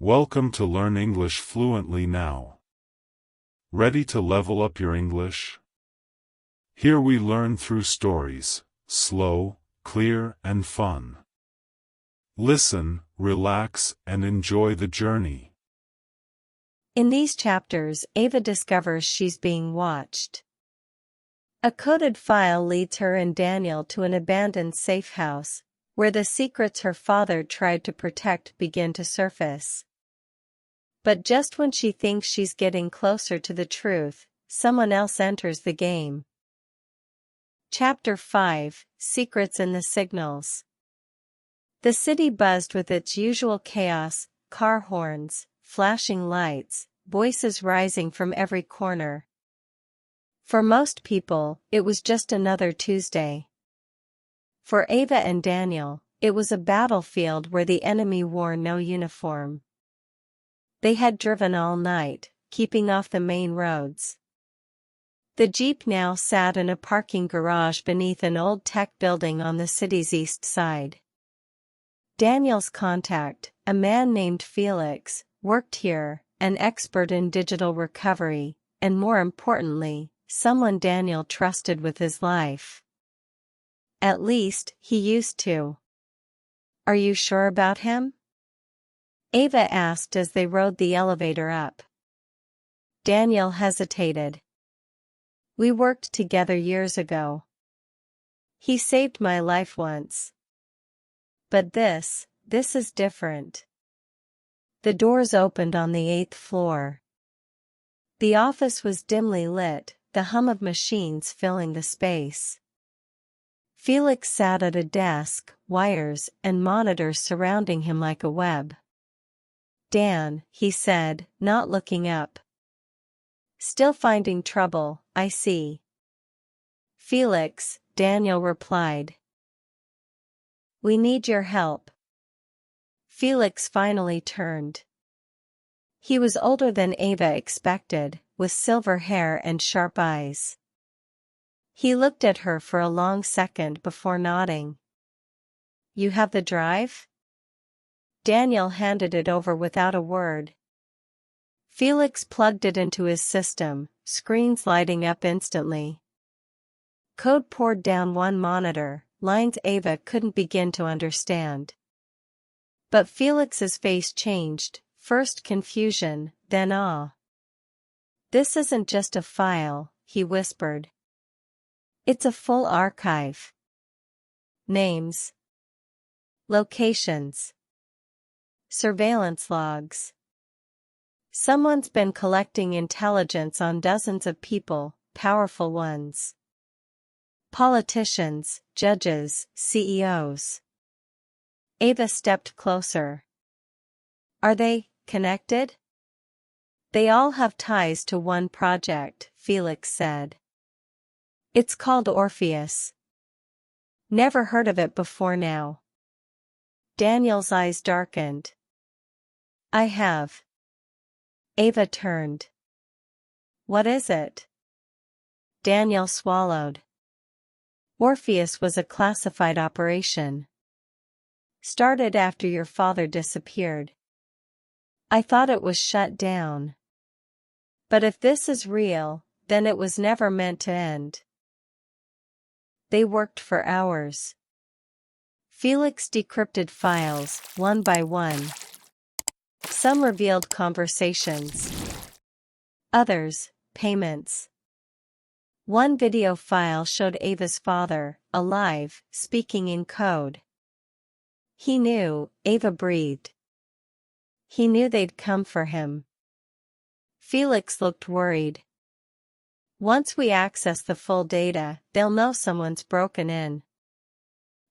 Welcome to Learn English Fluently now. Ready to level up your English? Here we learn through stories, slow, clear, and fun. Listen, relax, and enjoy the journey. In these chapters, Ava discovers she's being watched. A coded file leads her and Daniel to an abandoned safe house, where the secrets her father tried to protect begin to surface. But just when she thinks she's getting closer to the truth, someone else enters the game. Chapter 5: Secrets in the Signals. The city buzzed with its usual chaos, car horns, flashing lights, voices rising from every corner. For most people, it was just another Tuesday. For Ava and Daniel, it was a battlefield where the enemy wore no uniform. They had driven all night, keeping off the main roads. The Jeep now sat in a parking garage beneath an old tech building on the city's east side. Daniel's contact, a man named Felix, worked here, an expert in digital recovery, and more importantly, someone Daniel trusted with his life. At least, he used to. "Are you sure about him?" Ava asked as they rode the elevator up. Daniel hesitated. "We worked together years ago. He saved my life once. But this is different." The doors opened on the 8th floor. The office was dimly lit, the hum of machines filling the space. Felix sat at a desk, wires and monitors surrounding him like a web. "Dan," he said, not looking up. "Still finding trouble, I see." "Felix," Daniel replied. "We need your help." Felix finally turned. He was older than Ava expected, with silver hair and sharp eyes. He looked at her for a long second before nodding. "You have the drive?" Daniel handed it over without a word. Felix plugged it into his system, screens lighting up instantly. Code poured down one monitor, lines Ava couldn't begin to understand. But Felix's face changed, first confusion, then awe. "This isn't just a file," he whispered. "It's a full archive. Names. Locations. Surveillance logs. Someone's been collecting intelligence on dozens of people, powerful ones. Politicians, judges, CEOs." Ava stepped closer. "Are they connected?" "They all have ties to one project," Felix said. "It's called Orpheus." "Never heard of it before now." Daniel's eyes darkened. "I have." Ava turned. "What is it?" Daniel swallowed. "Orpheus was a classified operation. Started after your father disappeared. I thought it was shut down. But if this is real, then it was never meant to end." They worked for hours. Felix decrypted files, one by one. Some revealed conversations. Others, payments. One video file showed Ava's father, alive, speaking in code. He knew, Ava breathed. He knew they'd come for him. Felix looked worried. "Once we access the full data, they'll know someone's broken in."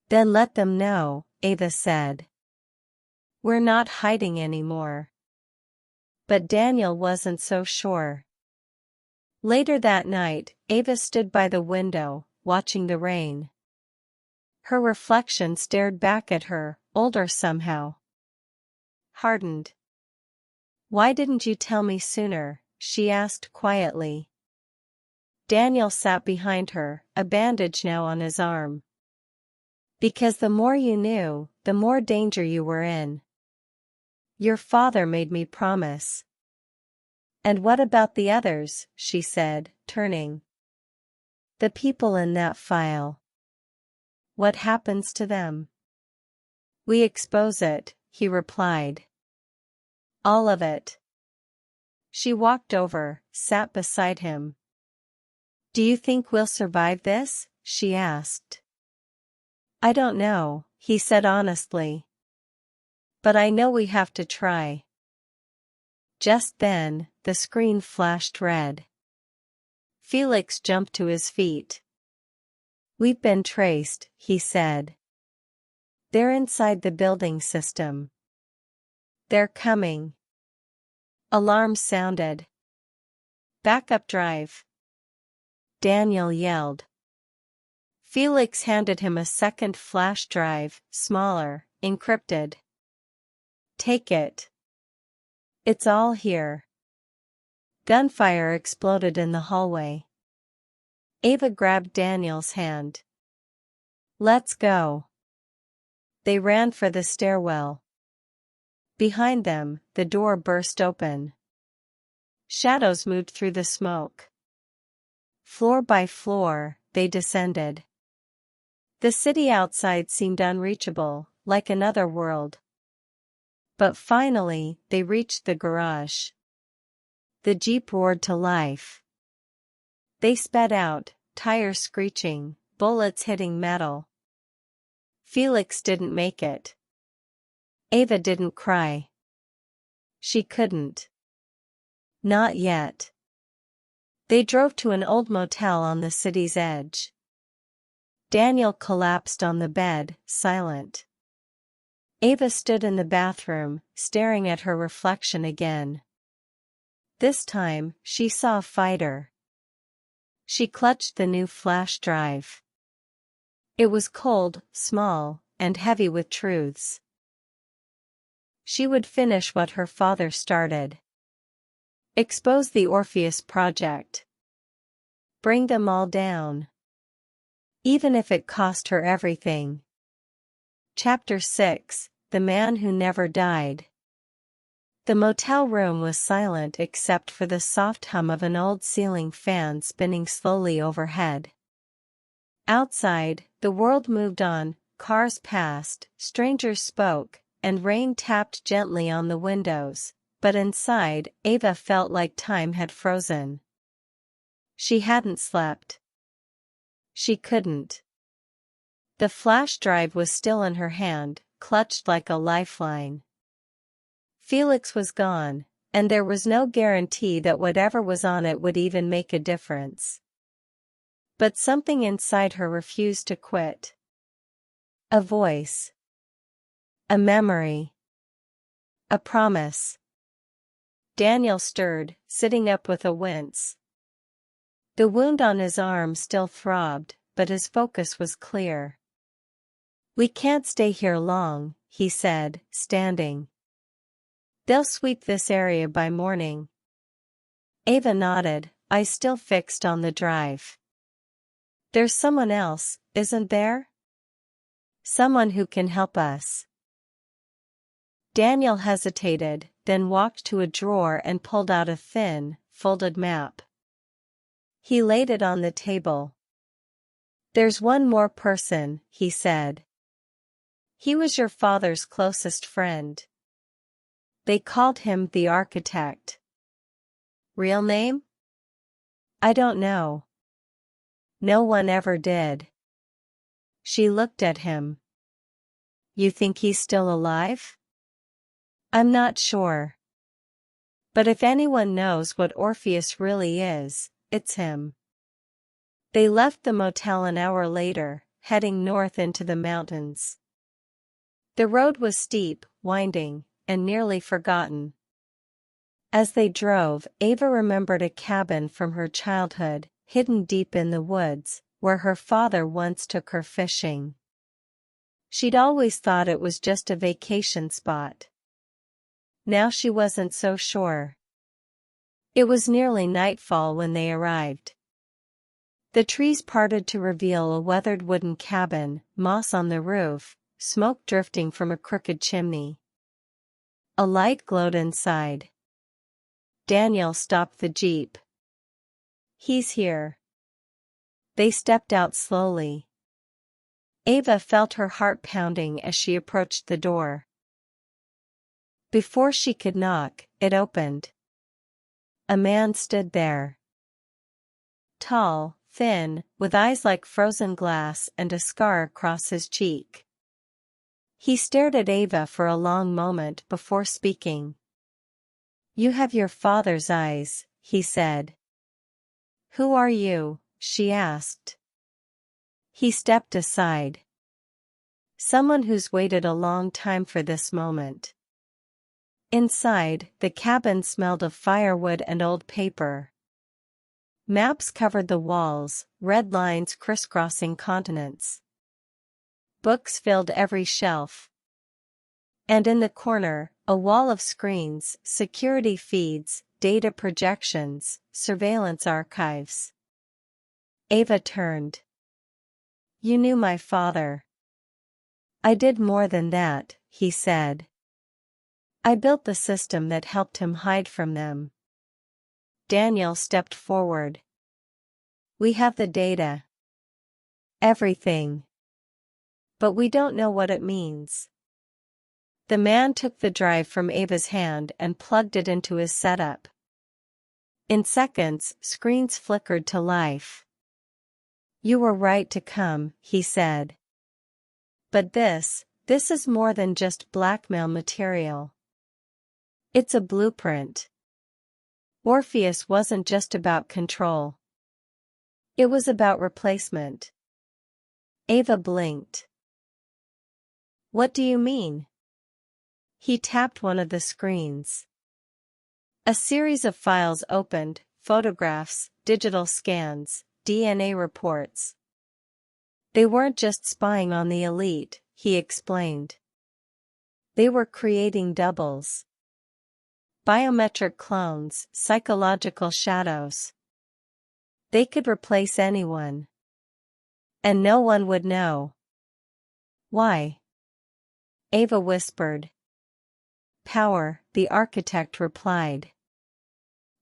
"Then let them know," Ava said. "We're not hiding anymore." But Daniel wasn't so sure. Later that night, Ava stood by the window, watching the rain. Her reflection stared back at her, older somehow. Hardened. "Why didn't you tell me sooner?" she asked quietly. Daniel sat behind her, a bandage now on his arm. "Because the more you knew, the more danger you were in." Your father made me promise. And what about the others? She said, turning. The people in that file. What happens to them? We expose it, he replied. All of it. She walked over, sat beside him. Do you think we'll survive this? She asked. I don't know, he said honestly. But I know we have to try. Just then, the screen flashed red. Felix jumped to his feet. We've been traced, he said. They're inside the building system. They're coming. Alarms sounded. Backup drive. Daniel yelled. Felix handed him a second flash drive, smaller, encrypted. Take it. It's all here. Gunfire exploded in the hallway. Ava grabbed Daniel's hand. Let's go. They ran for the stairwell. Behind them, the door burst open. Shadows moved through the smoke. Floor by floor, they descended. The city outside seemed unreachable, like another world. But finally, they reached the garage. The Jeep roared to life. They sped out, tires screeching, bullets hitting metal. Felix didn't make it. Ava didn't cry. She couldn't. Not yet. They drove to an old motel on the city's edge. Daniel collapsed on the bed, silent. Ava stood in the bathroom, staring at her reflection again. This time, she saw a fighter. She clutched the new flash drive. It was cold, small, and heavy with truths. She would finish what her father started. Expose the Orpheus Project. Bring them all down. Even if it cost her everything. Chapter 6, The Man Who Never Died. The motel room was silent except for the soft hum of an old ceiling fan spinning slowly overhead. Outside, the world moved on, cars passed, strangers spoke, and rain tapped gently on the windows, but inside, Ava felt like time had frozen. She hadn't slept. She couldn't. The flash drive was still in her hand, clutched like a lifeline. Felix was gone, and there was no guarantee that whatever was on it would even make a difference. But something inside her refused to quit. A voice. A memory. A promise. Daniel stirred, sitting up with a wince. The wound on his arm still throbbed, but his focus was clear. We can't stay here long, he said, standing. They'll sweep this area by morning. Ava nodded, eyes still fixed on the drive. There's someone else, isn't there? Someone who can help us. Daniel hesitated, then walked to a drawer and pulled out a thin, folded map. He laid it on the table. There's one more person, he said. He was your father's closest friend. They called him the architect. Real name? I don't know. No one ever did. She looked at him. You think he's still alive? I'm not sure. But if anyone knows what Orpheus really is, it's him. They left the motel an hour later, heading north into the mountains. The road was steep, winding, and nearly forgotten. As they drove, Ava remembered a cabin from her childhood, hidden deep in the woods, where her father once took her fishing. She'd always thought it was just a vacation spot. Now she wasn't so sure. It was nearly nightfall when they arrived. The trees parted to reveal a weathered wooden cabin, moss on the roof, smoke drifting from a crooked chimney. A light glowed inside. Daniel stopped the jeep. "He's here." They stepped out slowly. Ava felt her heart pounding as she approached the door. Before she could knock, it opened. A man stood there. Tall, thin, with eyes like frozen glass and a scar across his cheek. He stared at Ava for a long moment before speaking. "You have your father's eyes," he said. "Who are you?" she asked. He stepped aside. "Someone who's waited a long time for this moment." Inside, the cabin smelled of firewood and old paper. Maps covered the walls, red lines crisscrossing continents. Books filled every shelf. And in the corner, a wall of screens, security feeds, data projections, surveillance archives. Ava turned. "You knew my father." "I did more than that," he said. "I built the system that helped him hide from them." Daniel stepped forward. "We have the data. Everything. But we don't know what it means." The man took the drive from Ava's hand and plugged it into his setup. In seconds, screens flickered to life. "You were right to come," he said. "But this is more than just blackmail material. It's a blueprint." Orpheus wasn't just about control. It was about replacement. Ava blinked. "What do you mean?" He tapped one of the screens. A series of files opened, photographs, digital scans, DNA reports. "They weren't just spying on the elite," he explained. "They were creating doubles. Biometric clones, psychological shadows. They could replace anyone. And no one would know." "Why?" Ava whispered. "Power," the architect replied.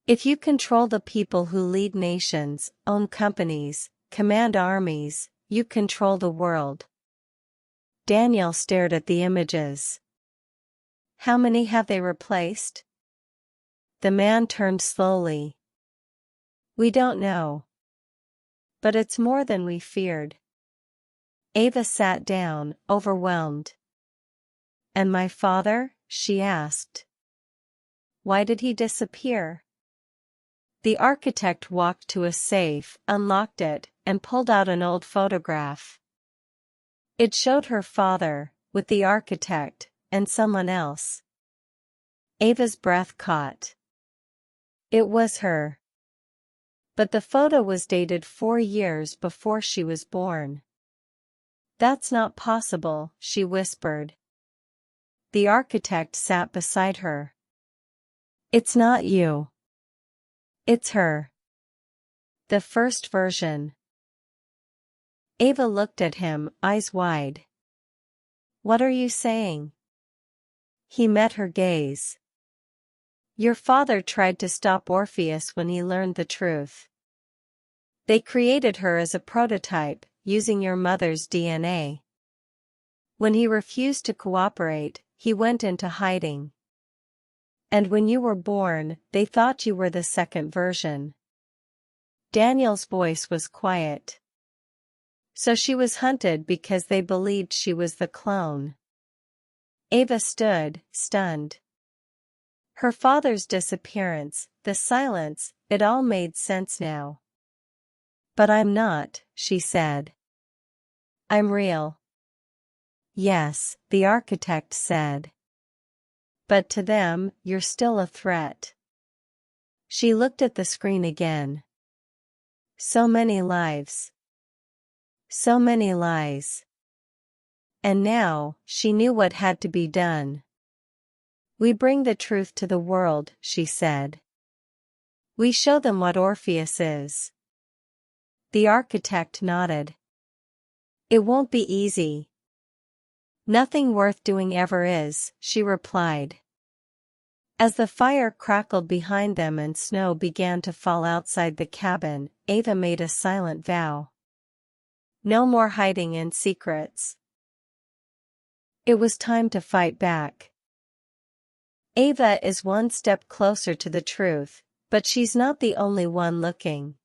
"If you control the people who lead nations, own companies, command armies, you control the world." Daniel stared at the images. "How many have they replaced?" The man turned slowly. "We don't know. But it's more than we feared." Ava sat down, overwhelmed. "And my father?" she asked. "Why did he disappear?" The architect walked to a safe, unlocked it, and pulled out an old photograph. It showed her father, with the architect, and someone else. Ava's breath caught. It was her. But the photo was dated 4 years before she was born. "That's not possible," she whispered. The architect sat beside her. "It's not you. It's her. The first version." Ava looked at him, eyes wide. "What are you saying?" He met her gaze. "Your father tried to stop Orpheus when he learned the truth. They created her as a prototype, using your mother's DNA. When he refused to cooperate, he went into hiding. And when you were born, they thought you were the second version." Daniel's voice was quiet. "So she was hunted because they believed she was the clone." Ava stood, stunned. Her father's disappearance, the silence, it all made sense now. "But I'm not," she said. "I'm real." "Yes," the architect said. "But to them, you're still a threat." She looked at the screen again. So many lives. So many lies. And now, she knew what had to be done. "We bring the truth to the world," she said. "We show them what Orpheus is." The architect nodded. "It won't be easy." "Nothing worth doing ever is," she replied. As the fire crackled behind them and snow began to fall outside the cabin, Ava made a silent vow. No more hiding in secrets. It was time to fight back. Ava is one step closer to the truth, but she's not the only one looking.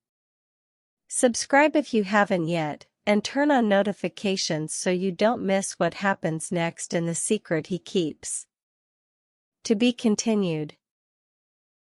Subscribe if you haven't yet, and turn on notifications so you don't miss what happens next in The Secret He Keeps. To be continued.